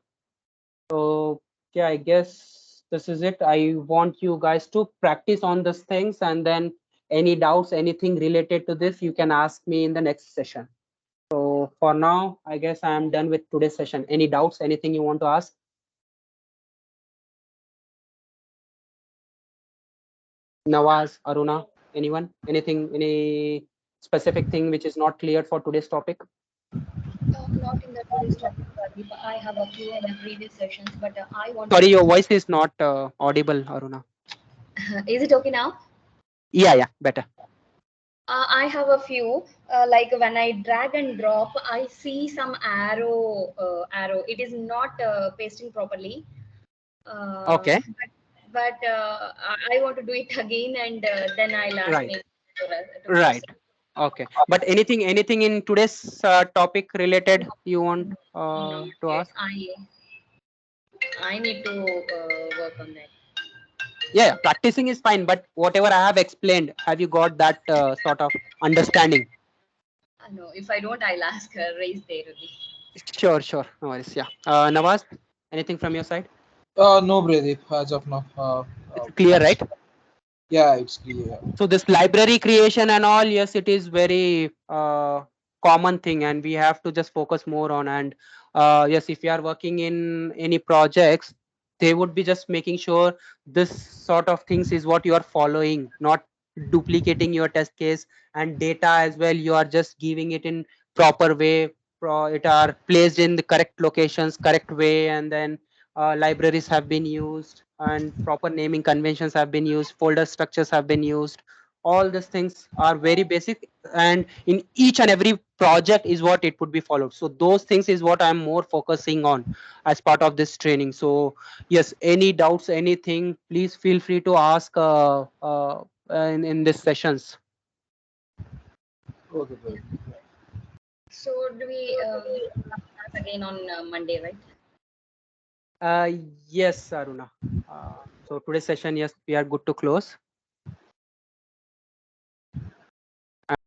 So yeah, I guess this is it. I want you guys to practice on these things, and then any doubts, anything related to this, you can ask me in the next session. So for now, I guess I am done with today's session. Any doubts, anything you want to ask? Nawaz, Aruna, anyone? Anything, any specific thing which is not clear for today's topic? Not in the today's topic, Pradeep. I have a few in the previous sessions, but I want to Sorry, know. your voice is not audible, Aruna. Is it okay now? Yeah, better. I have a few. Like when I drag and drop, I see some arrow. Arrow. It is not pasting properly. Okay, I want to do it again, and then I'll ask right, him to right. post. Okay, but anything in today's topic related you want Not to yet. ask? I need to work on that. Yeah, practicing is fine, but whatever I have explained, have you got that sort of understanding? No, if I don't, I'll ask her. Raise there only. Sure, no worries. Yeah, Nawaz, anything from your side? No, Pradeep, as of now. It's clear, right? Yeah, it's clear. So this library creation and all, yes, it is very common thing, and we have to just focus more on. And yes, if you are working in any projects, they would be just making sure this sort of things is what you are following, not duplicating your test case, and data as well, you are just giving it in proper way. It are placed in the correct locations, correct way, and then libraries have been used, and proper naming conventions have been used, folder structures have been used. All these things are very basic, and in each and every project is what it would be followed. So those things is what I'm more focusing on as part of this training. So yes, any doubts, anything, please feel free to ask in these sessions. Okay, Pradeep. So do we class again on Monday, right? uh, yes, Aruna. So today's session, yes, we are good to close.